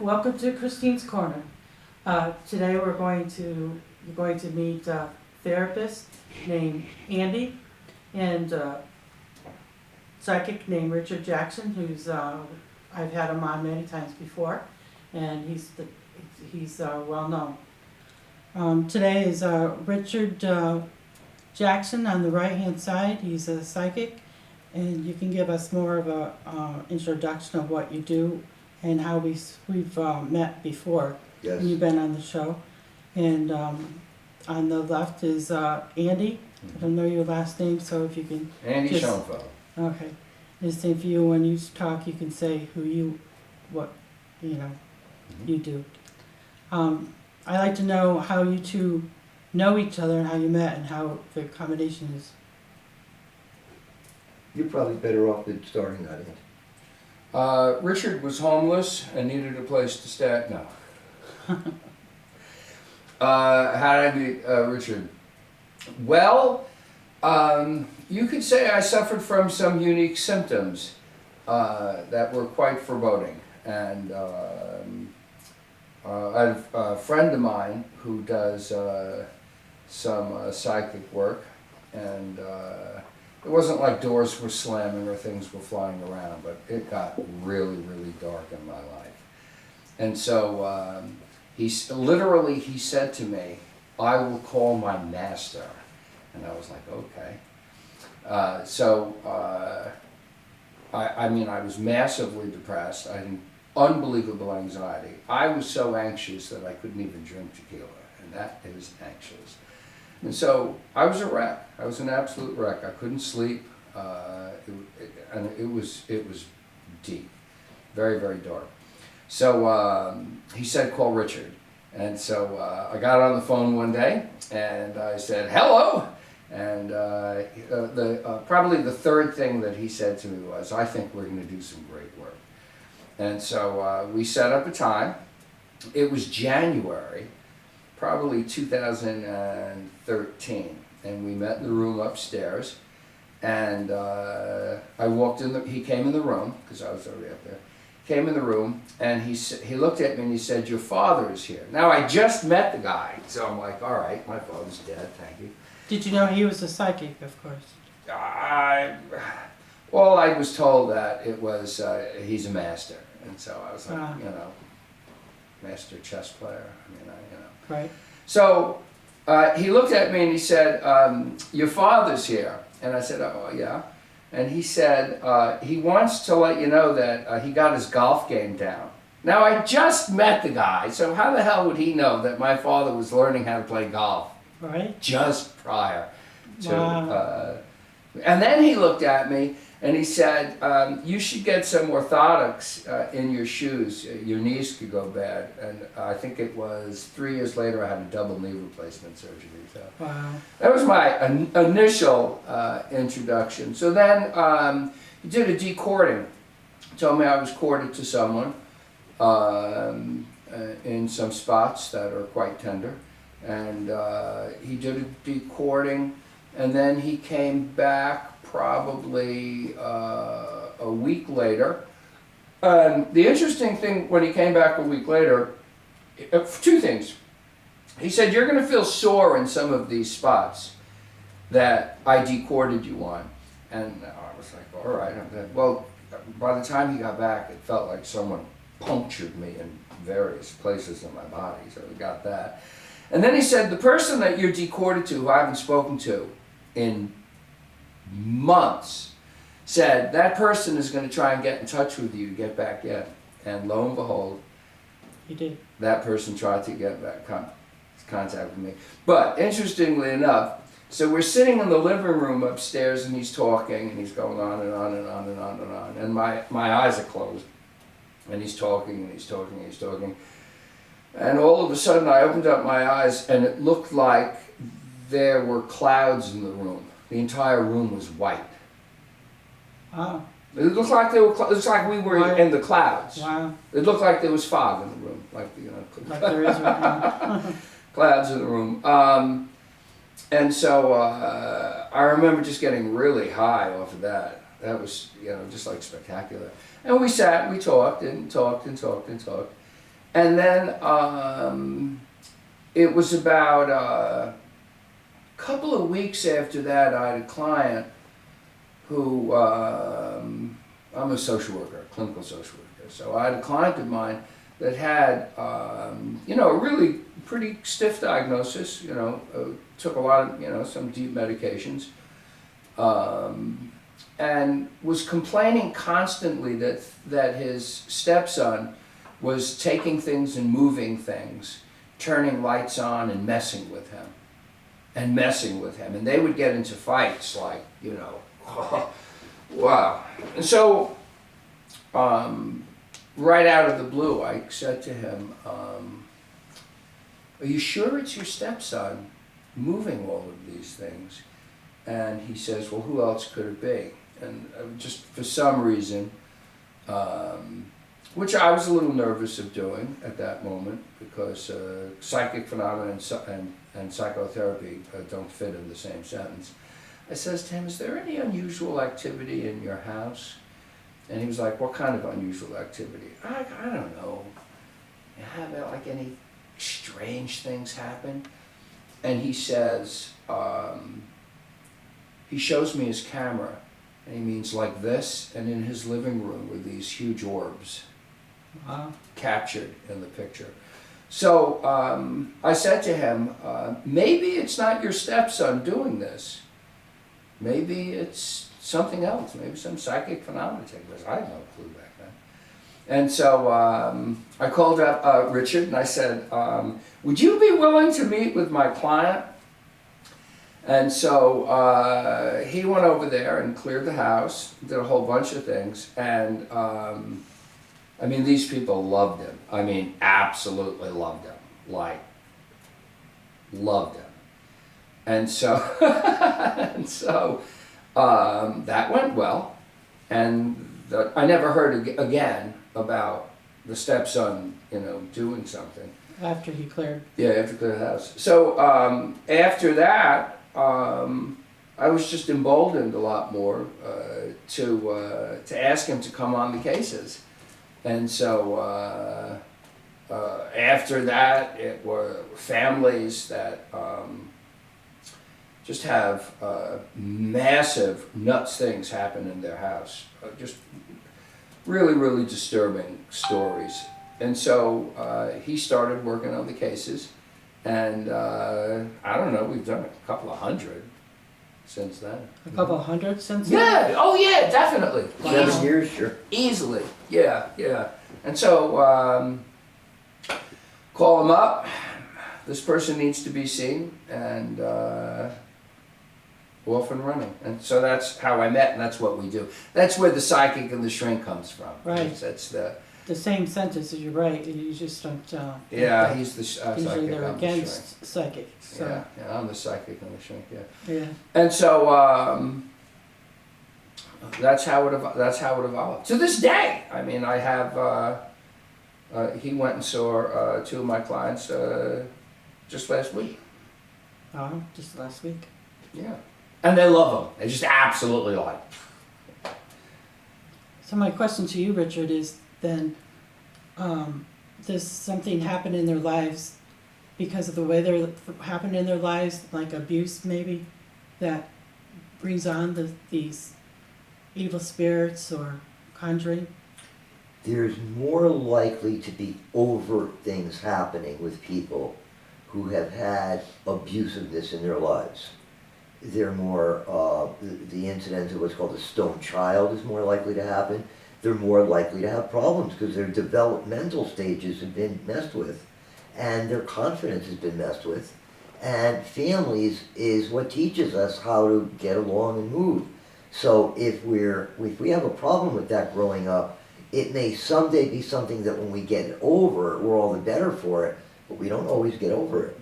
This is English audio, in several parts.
welcome to Christine's Corner. Today you're going to meet a therapist named Andy and psychic named Richard Jackson, who's I've had him on many times before, and he's well known. Today is Richard Jackson on the right hand side. He's a psychic, and you can give us more of a introduction of what you do and how we've met before. Yes. When you've been on the show. And on the left is Andy. I don't know your last name, so if you can Andy Schoenfeld. Okay. Just if you, when you talk, you can say you do. I'd like to know how you two know each other and how you met and how the combination is. You're probably better off than starting that. Richard was homeless and needed a place to stay. No. How did I meet Richard? Well, you could say I suffered from some unique symptoms that were quite foreboding. And I have a friend of mine who does some psychic work, and it wasn't like doors were slamming or things were flying around, but it got really, really dark in my life. And so he said to me, "I will call my master." And I was like, okay. I was massively depressed. I had unbelievable anxiety. I was so anxious that I couldn't even drink tequila, and that is anxious. And so I was a wreck. I was an absolute wreck. I couldn't sleep, and it was deep, very, very dark. So he said, "Call Richard." And so I got on the phone one day, and I said, "Hello." And probably the third thing that he said to me was, "I think we're going to do some great work." And so we set up a time. It was January, probably 2013, and we met in the room upstairs. And I walked in. He came in the room because I was already up there. Came in the room, and he looked at me and he said, "Your father is here." Now I just met the guy, so I'm like, "All right, my father's dead. Thank you." Did you know he was a psychic, of course? I was told that it was he's a master, and so I was like, master chess player. Right. So he looked at me and he said, "Your father's here," and I said, "Oh yeah." And he said, he wants to let you know that he got his golf game down. Now, I just met the guy, so how the hell would he know that my father was learning how to play golf? Right. Just prior to... Wow. And then he looked at me and he said, "You should get some orthotics in your shoes. Your knees could go bad." And I think it was 3 years later I had a double knee replacement surgery. So Wow. that was my initial introduction. So then he did a decording. Told me I was corded to someone in some spots that are quite tender. And he did a decording, and then he came back probably a week later. The interesting thing when he came back a week later, two things. He said, "You're going to feel sore in some of these spots that I decorded you on." And I was like, "All right." Well, by the time he got back, it felt like someone punctured me in various places in my body, so we got that. And then he said, "The person that you're decorded to, who I haven't spoken to in months, said that person is going to try and get in touch with you to get back in." And lo and behold, He did. that person tried to get back contact with me. But interestingly enough, so we're sitting in the living room upstairs, and he's talking, and he's going on and on and on and on and on. And my eyes are closed, and he's talking and he's talking and he's talking. And all of a sudden I opened up my eyes, and it looked like there were clouds in the room. The entire room was white. Wow. It looked like it was like we were Wow. in the clouds. Wow. It looked like there was fog in the room, like Like there is right now. clouds in the room. And so I remember just getting really high off of that. That was, just like spectacular. And we sat, we talked and talked and talked and talked. And then it was about a couple of weeks after that, I had a client who, I'm a social worker, a clinical social worker. So I had a client of mine that had, a really pretty stiff diagnosis, took a lot of, some deep medications, and was complaining constantly that his stepson was taking things and moving things, turning lights on and messing with him. And they would get into fights like, wow. And so, right out of the blue, I said to him, are you sure it's your stepson moving all of these things? And he says, well, who else could it be? And just for some reason, which I was a little nervous of doing at that moment, because psychic phenomena and psychotherapy don't fit in the same sentence. I says to him, is there any unusual activity in your house? And he was like, what kind of unusual activity? I don't know. You have like any strange things happen? And he says, he shows me his camera, and he means like this, and in his living room were these huge orbs. Wow. Captured in the picture. So I said to him, maybe it's not your stepson doing this. Maybe it's something else, maybe some psychic phenomenon taking place. I had no clue back then. And so I called up Richard and I said, would you be willing to meet with my client? And so he went over there and cleared the house, did a whole bunch of things, and these people loved him. Absolutely loved him. Like, loved him. And so, that went well. And I never heard again about the stepson, doing something. After he cleared. Yeah, after clear the house. So after that, I was just emboldened a lot more to ask him to come on the cases. And so after that, it were families that just have massive nuts things happen in their house. Just really, really disturbing stories. And so he started working on the cases. And I don't know, we've done a couple of hundred since then. A couple of hundred since then? Yeah, oh yeah, definitely. Wow. 7 years, sure. Easily, yeah. And so, call him up, this person needs to be seen, and off and running. And so that's how I met, and that's what we do. That's where the psychic and the shrink comes from. Right. That's the same sentence, you're right, you just don't... yeah, he's the psychic, usually they're I'm the shrink. against psychic, so... Yeah, I'm the psychic and the shrink, yeah. Yeah. And so, that's how it evolved. To this day, I have, he went and saw two of my clients just last week. Oh, just last week. Yeah. And they love him. They just absolutely like him. So my question to you, Richard, is then, does something happen in their lives because of the way they're happened in their lives, like abuse maybe, that brings on these evil spirits or conjuring? There's more likely to be overt things happening with people who have had abusiveness in their lives. They're more, the incidence of what's called a stone child is more likely to happen. They're more likely to have problems because their developmental stages have been messed with and their confidence has been messed with. And families is what teaches us how to get along and move. So if we have a problem with that growing up, it may someday be something that when we get it over, we're all the better for it, but we don't always get over it.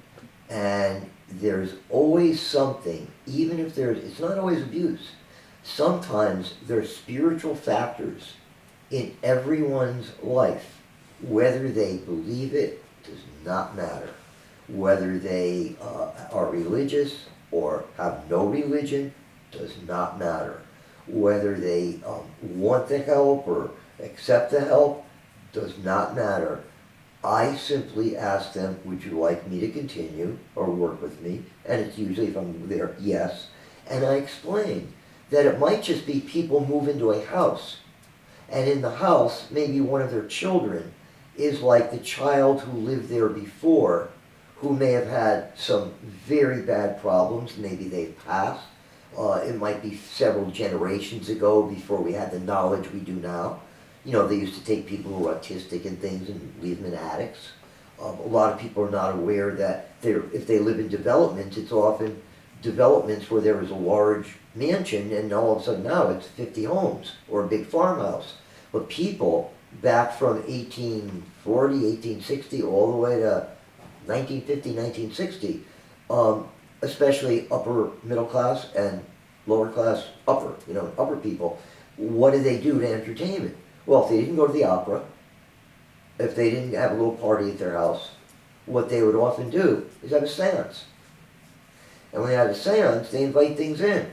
And there's always something, even if it's not always abuse. Sometimes there's spiritual factors in everyone's life. Whether they believe it does not matter. Whether they are religious or have no religion does not matter. Whether they want the help or accept the help does not matter. I simply ask them, would you like me to continue or work with me? And it's usually, if I'm there, yes. And I explain that it might just be people move into a house, and in the house, maybe one of their children is like the child who lived there before, who may have had some very bad problems, maybe they've passed. It might be several generations ago before we had the knowledge we do now. You know, they used to take people who were autistic and things and leave them in attics. A lot of people are not aware that if they live in developments, it's often developments where there is a large mansion and all of a sudden now it's 50 homes or a big farmhouse. But people back from 1840, 1860 all the way to 1950, 1960, especially upper middle class and lower class upper people, what did they do to entertainment? Well, if they didn't go to the opera, if they didn't have a little party at their house, what they would often do is have a seance. And when they have a seance, they invite things in.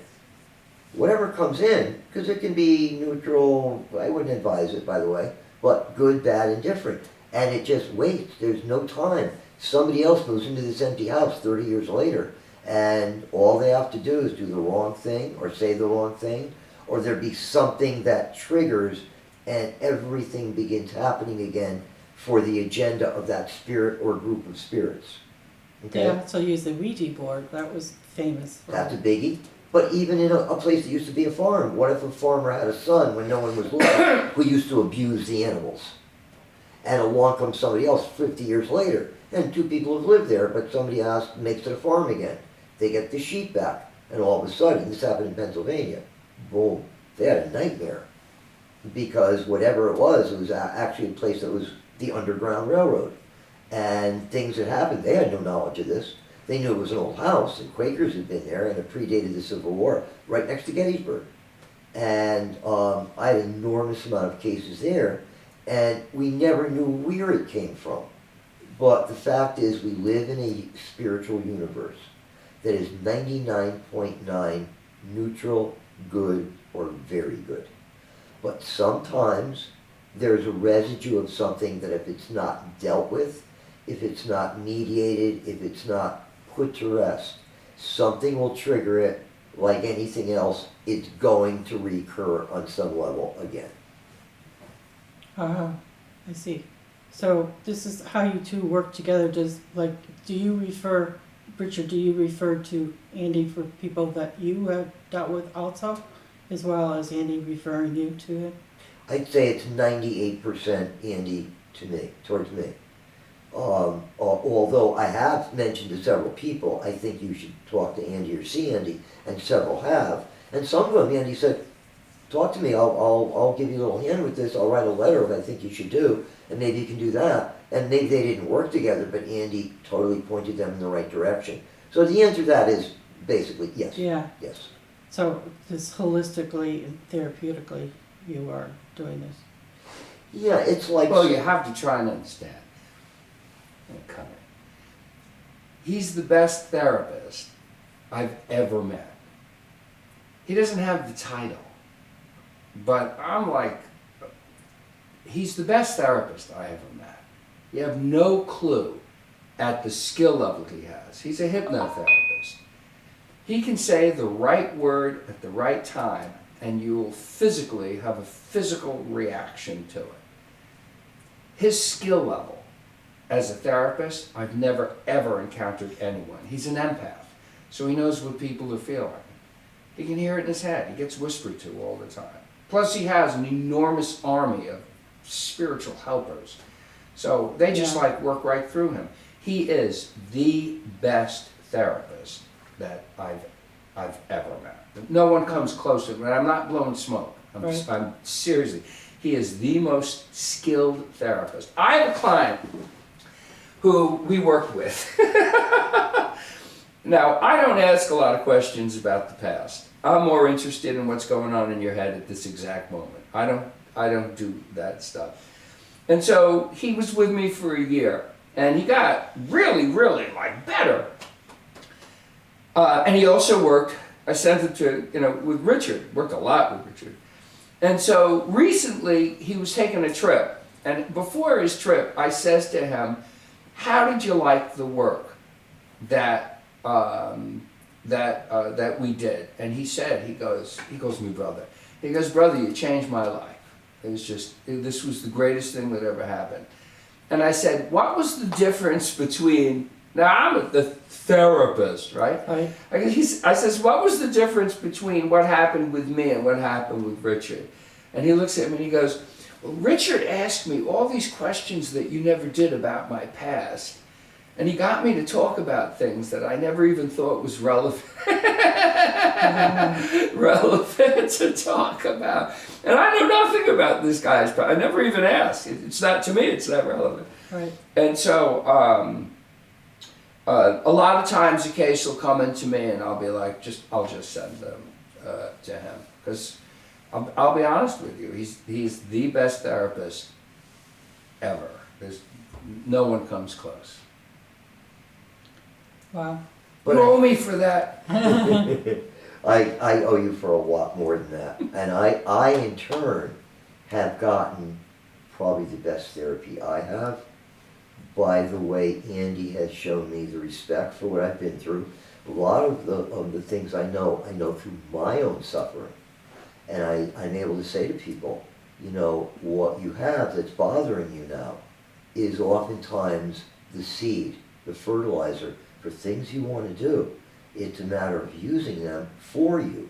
Whatever comes in, because it can be neutral, I wouldn't advise it, by the way, but good, bad, and different. And it just waits. There's no time. Somebody else moves into this empty house 30 years later, and all they have to do is do the wrong thing or say the wrong thing, or there be something that triggers and everything begins happening again for the agenda of that spirit or group of spirits. Okay? Yeah, so use the Ouija board, that was famous. That's a biggie. But even in a place that used to be a farm, what if a farmer had a son when no one was looking who used to abuse the animals? And along comes somebody else 50 years later, and two people have lived there, but somebody makes it a farm again. They get the sheep back, and all of a sudden, this happened in Pennsylvania, boom, they had a nightmare. Because whatever it was actually a place that was the Underground Railroad. And things had happened, they had no knowledge of this. They knew it was an old house, and Quakers had been there, and it predated the Civil War, right next to Gettysburg. And I had an enormous amount of cases there, and we never knew where it came from. But the fact is, we live in a spiritual universe that is 99.9 neutral, good, or very good. But sometimes there's a residue of something that if it's not dealt with, if it's not mediated, if it's not put to rest, something will trigger it. Like anything else, it's going to recur on some level again. I see. So this is how you two work together. Do you refer, Richard, do you refer to Andy for people that you have dealt with also, as well as Andy referring you to him? I'd say it's 98% Andy towards me. Although I have mentioned to several people, I think you should talk to Andy or see Andy, and several have. And some of them, Andy said, talk to me, I'll give you a little hand with this, I'll write a letter of what I think you should do, and maybe you can do that. And maybe they didn't work together, but Andy totally pointed them in the right direction. So the answer to that is basically yes. Yeah. Yes. So just holistically and therapeutically you are doing this. Yeah, it's like... Well, you have to try and understand. Okay. He's the best therapist I've ever met. He doesn't have the title, but I'm like, he's the best therapist I ever met. You have no clue at the skill level he has. He's a hypnotherapist. He can say the right word at the right time, and you will physically have a physical reaction to it. His skill level as a therapist, I've never ever encountered anyone. He's an empath, so he knows what people are feeling. He can hear it in his head. He gets whispered to all the time. Plus he has an enormous army of spiritual helpers. So they just work right through him. He is the best therapist that I've ever met. No one comes close to him, and I'm not blowing smoke. I'm seriously. He is the most skilled therapist. I have a client who we work with. Now, I don't ask a lot of questions about the past. I'm more interested in what's going on in your head at this exact moment. I don't do that stuff. And so he was with me for a year, and he got really, really better. And he also worked, I sent him to, with Richard, worked a lot with Richard. And so recently he was taking a trip, And before his trip, I says to him, how did you like the work that that we did? And he said, he goes, me brother. He goes, brother, you changed my life. It was just, this was the greatest thing that ever happened. And I said, what was the difference between, now I'm the therapist, right? Right. I says, what was the difference between what happened with me and what happened with Richard? And he looks at me and he goes, well, Richard asked me all these questions that you never did about my past. And he got me to talk about things that I never even thought was relevant to talk about. And I know nothing about this guy's past. I never even asked. It's not, to me, it's not relevant. Right. And so a lot of times a case will come into me and I'll be like, I'll just send them to him. Because I'll be honest with you, he's the best therapist ever. No one comes close. Wow. But you owe me for that. I owe you for a lot more than that. And I in turn have gotten probably the best therapy I have by the way Andy has shown me the respect for what I've been through. A lot of the things I know through my own suffering. And I'm able to say to people, you know, what you have that's bothering you now is oftentimes the seed, the fertilizer for things you want to do. It's a matter of using them for you.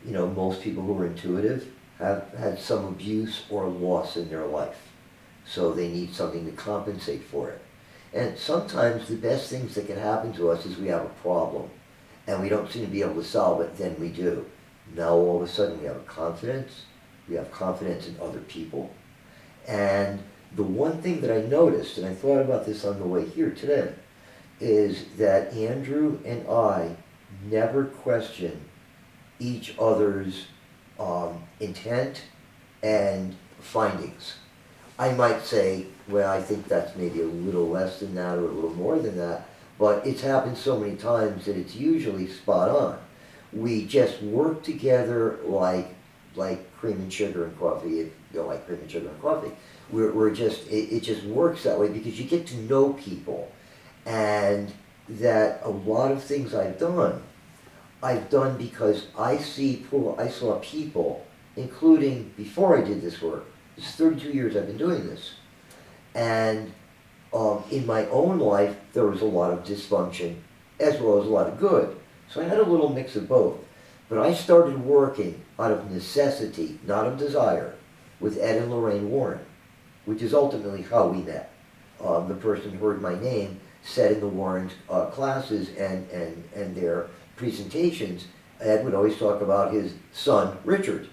You know, most people who are intuitive have had some abuse or loss in their life. So they need something to compensate for it. And sometimes the best things that can happen to us is we have a problem and we don't seem to be able to solve it, then we do. Now all of a sudden we have a confidence, we have confidence in other people. And the one thing that I noticed, and I thought about this on the way here today, is that Andrew and I never question each other's intent and findings. I might say, well, I think that's maybe a little less than that or a little more than that, but it's happened so many times that it's usually spot on. We just work together like cream and sugar and coffee. If you don't like cream and sugar and coffee, it just works that way because you get to know people. And that a lot of things I've done because I saw people, including before I did this work. It's 32 years I've been doing this. And in my own life, there was a lot of dysfunction as well as a lot of good. So I had a little mix of both. But I started working out of necessity, not of desire, with Ed and Lorraine Warren, which is ultimately how we met. The person who heard my name said in the Warren classes and their presentations, Ed would always talk about his son, Richard.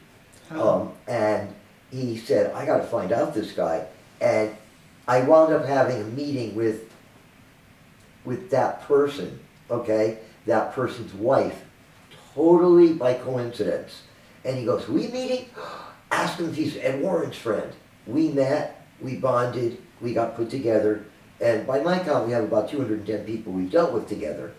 And he said, I got to find out this guy. And I wound up having a meeting with that person, okay, that person's wife, totally by coincidence. And he goes, we meeting? Ask him if he's Ed Warren's friend. We met, we bonded, we got put together. And by my count, we have about 210 people we've dealt with together.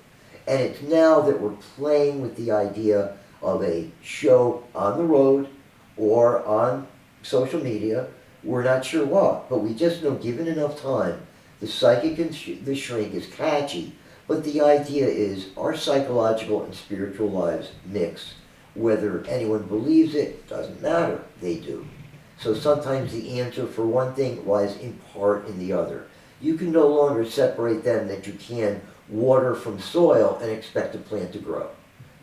And it's now that we're playing with the idea of a show on the road or on social media. We're not sure what, but we just know given enough time, the psychic and the shrink is catchy. But the idea is our psychological and spiritual lives mix. Whether anyone believes it, doesn't matter. They do. So sometimes the answer for one thing lies in part in the other. You can no longer separate them that you can water from soil and expect a plant to grow.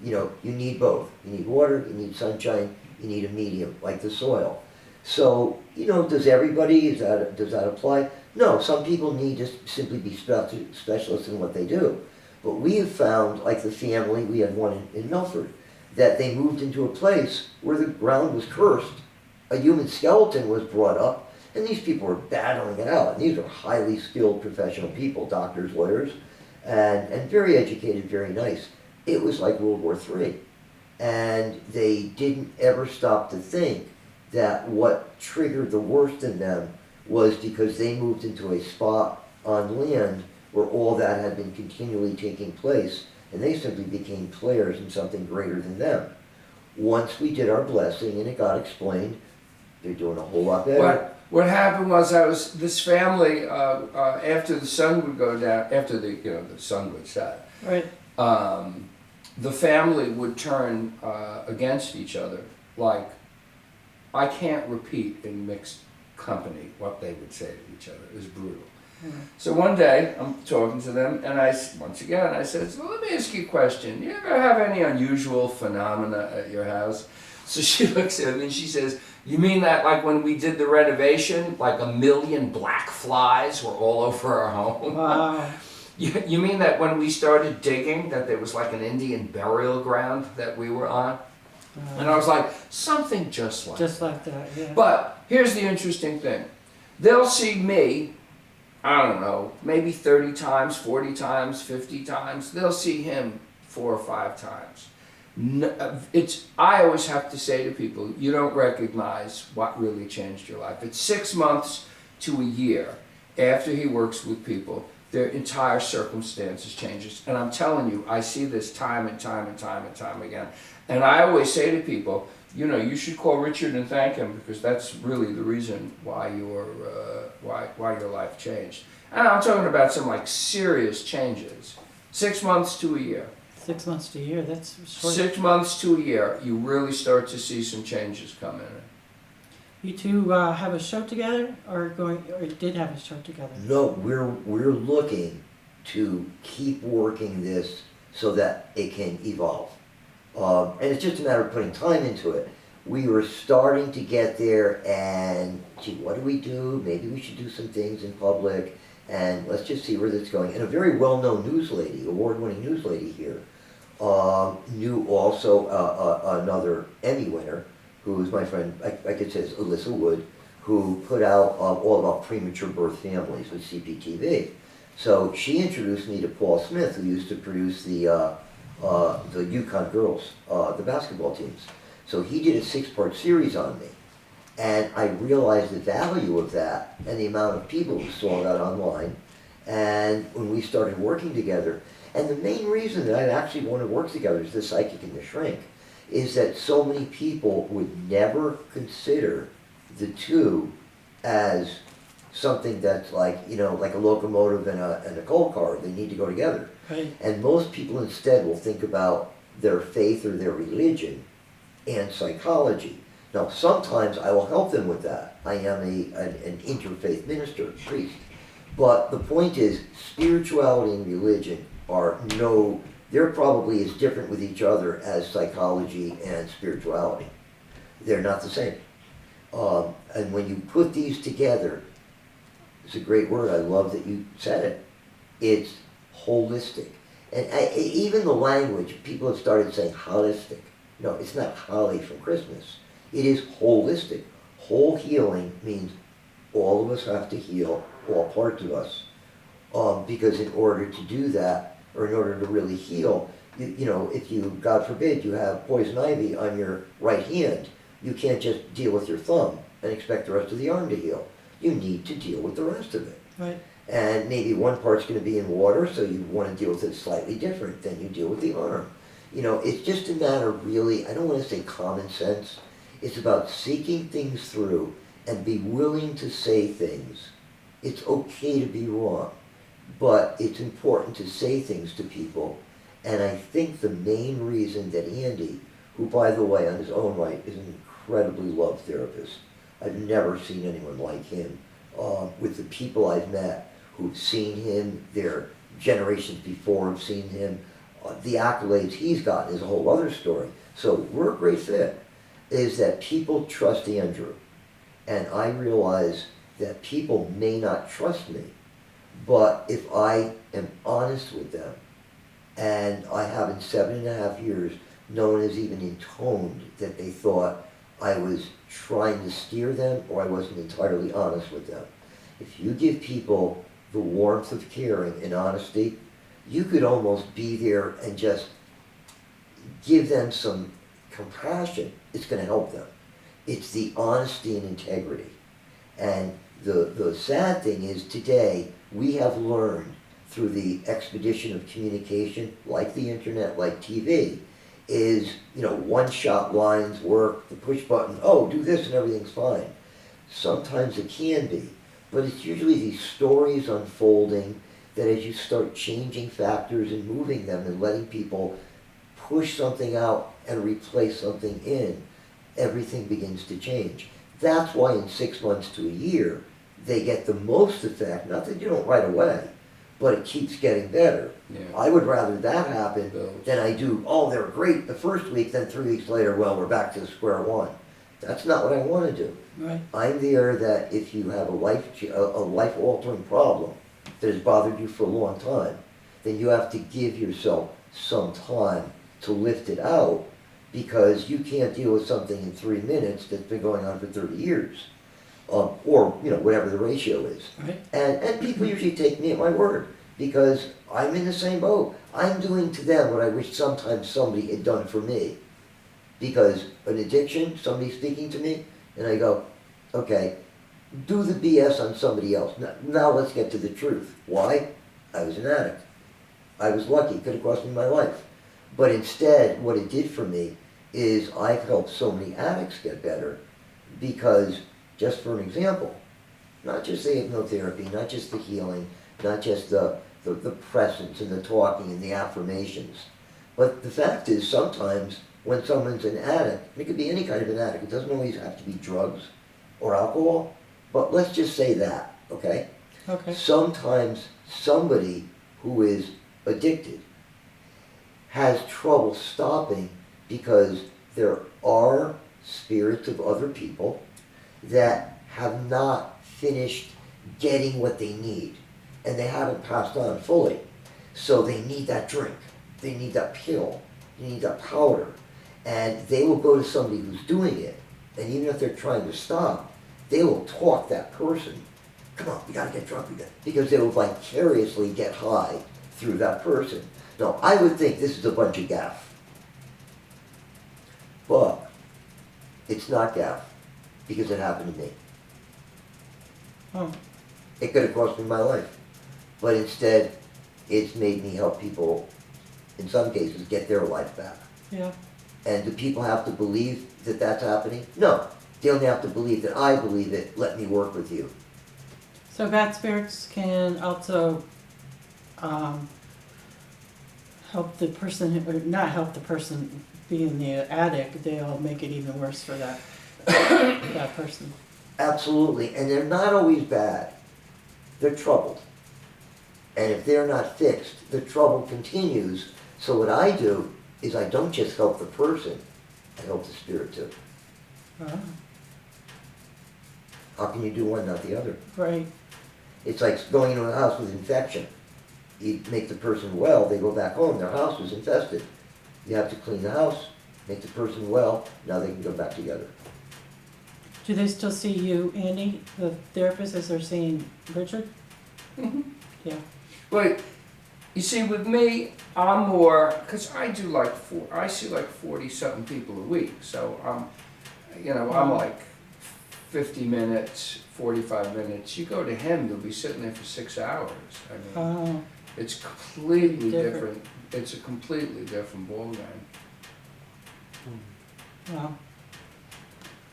You know, you need both. You need water, you need sunshine, you need a medium, like the soil. So, you know, does that apply? No, some people need to simply be specialists in what they do. But we have found, like the family, we had one in Milford, that they moved into a place where the ground was cursed. A human skeleton was brought up, and these people were battling it out. And these are highly skilled professional people, doctors, lawyers, and very educated, very nice. It was like World War III. And they didn't ever stop to think that what triggered the worst in them was because they moved into a spot on land where all that had been continually taking place, and they simply became players in something greater than them. Once we did our blessing and it got explained, they're doing a whole lot better. What happened was this family, after the sun would go down, after the sun would set, Right. the family would turn against each other. Like, I can't repeat in mixed company what they would say to each other. It was brutal. So one day, I'm talking to them, and I said, so let me ask you a question. You ever have any unusual phenomena at your house? So she looks at me and she says, you mean that like when we did the renovation, like 1 million black flies were all over our home? Wow. You mean that when we started digging, that there was like an Indian burial ground that we were on? And I was like, something just like that, yeah. But here's the interesting thing. They'll see me, I don't know, maybe 30 times, 40 times, 50 times. They'll see him 4 or 5 times. I always have to say to people, you don't recognize what really changed your life. It's 6 months to a year after he works with people, their entire circumstances changes. And I'm telling you, I see this time and time and time and time again. And I always say to people, you should call Richard and thank him, because that's really the reason why why your life changed. And I'm talking about some like serious changes. 6 months to a year. 6 months to a year, that's short. 6 months to a year, you really start to see some changes come in. You two have a show together, or did have a show together? No, we're looking to keep working this so that it can evolve. And it's just a matter of putting time into it. We were starting to get there, and gee, what do we do? Maybe we should do some things in public, and let's just see where this is going. And a very well-known news lady, award-winning news lady here, knew also another Emmy winner, who is my friend, I could say it's Alyssa Wood, who put out all about premature birth families with CPTV. So she introduced me to Paul Smith, who used to produce the Yukon girls, the basketball teams. So he did a 6-part series on me. And I realized the value of that and the amount of people who saw that online. And when we started working together, and the main reason that I actually want to work together is the psychic and the shrink, is that so many people would never consider the two as something that's like, like a locomotive and a coal car. They need to go together. Right. And most people instead will think about their faith or their religion and psychology. Now, sometimes I will help them with that. I am an interfaith minister, priest. But the point is, spirituality and religion they're probably as different with each other as psychology and spirituality. They're not the same. And when you put these together, it's a great word, I love that you said it, it's holistic. And even the language, people have started saying holistic. No, it's not holly from Christmas. It is holistic. Whole healing means all of us have to heal all parts of us. Because in order to do that, or in order to really heal, if you, God forbid, you have poison ivy on your right hand, you can't just deal with your thumb and expect the rest of the arm to heal. You need to deal with the rest of it. Right. And maybe one part's going to be in water, so you want to deal with it slightly different than you deal with the arm. It's just a matter of really, I don't want to say common sense, it's about seeking things through and be willing to say things. It's okay to be wrong, but it's important to say things to people. And I think the main reason that Andy, who by the way on his own right is an incredibly loved therapist, I've never seen anyone like him, with the people I've met who've seen him, their generations before have seen him, the accolades he's gotten is a whole other story. So we're a great fit, is that people trust Andrew. And I realize that people may not trust me, but if I am honest with them, and I have in 7.5 years, no one has even intoned that they thought I was trying to steer them or I wasn't entirely honest with them. If you give people the warmth of caring and honesty, you could almost be there and just give them some compassion. It's going to help them. It's the honesty and integrity. And the sad thing is today we have learned through the expedition of communication, like the internet, like TV, is, one-shot lines work, the push button, oh, do this and everything's fine. Sometimes it can be, but it's usually these stories unfolding that as you start changing factors and moving them and letting people push something out and replace something in, everything begins to change. That's why in 6 months to a year, they get the most effect, not that you don't right away, but it keeps getting better. Yeah. I would rather that happen Those. than I do, oh, they're great the first week, then 3 weeks later, well, we're back to square one. That's not what I want to do. Right. I'm there that if you have a life-altering problem that has bothered you for a long time, then you have to give yourself some time to lift it out, because you can't deal with something in 3 minutes that's been going on for 30 years. Or, you know, whatever the ratio is. Right. And people usually take me at my word, because I'm in the same boat. I'm doing to them what I wish sometimes somebody had done for me. Because an addiction, somebody's speaking to me, and I go, okay, do the BS on somebody else. Now let's get to the truth. Why? I was an addict. I was lucky. It could have cost me my life. But instead, what it did for me is I've helped so many addicts get better, because, just for an example, not just the hypnotherapy, not just the healing, not just the presence and the talking and the affirmations, but the fact is sometimes when someone's an addict, it could be any kind of an addict, it doesn't always have to be drugs or alcohol, but let's just say that, okay? Okay. Sometimes somebody who is addicted has trouble stopping because there are spirits of other people that have not finished getting what they need, and they haven't passed on fully. So they need that drink, they need that pill, they need that powder, and they will go to somebody who's doing it, and even if they're trying to stop, they will talk that person, come on, we gotta get drunk again, because they will vicariously get high through that person. Now, I would think this is a bunch of gaff, but it's not gaff, because it happened to me. Oh, It could have cost me my life, but instead, it's made me help people, in some cases, get their life back. yeah. And do people have to believe that that's happening? No, they only have to believe that I believe it, let me work with you. So bad spirits can also help the person, or not help the person being the addict, they'll make it even worse for that, that person. Absolutely, and they're not always bad. They're troubled. And if they're not fixed, the trouble continues. So what I do is I don't just help the person, I help the spirit too. Oh, How can you do one, not the other? right, It's like going into a house with infection. You make the person well, they go back home, their house was infested. You have to clean the house, make the person well, now they can go back together. do they still see you, Andy, the therapist, as they're seeing Richard? Mhm. Yeah, But you see, with me, I'm more, because I do like I see like 40-something people a week. So I'm like 50 minutes, 45 minutes. You go to him, you'll be sitting there for 6 hours. I mean, oh, it's completely Different. different. It's a completely different ballgame.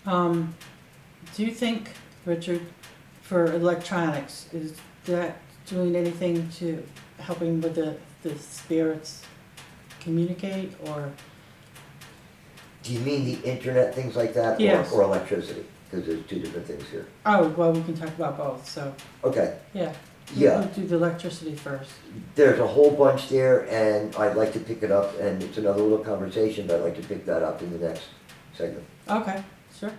wow. Do you think, Richard, for electronics, is that doing anything to helping with the spirits communicate, or? Do you mean the internet, things like that? Yes. Or electricity? Because there's two different things here. Oh, well, we can talk about both, so, Okay, yeah. Yeah. We'll do the electricity first. there's a whole bunch there, and I'd like to pick it up, and it's another little conversation, but I'd like to pick that up in the next segment. Okay, sure.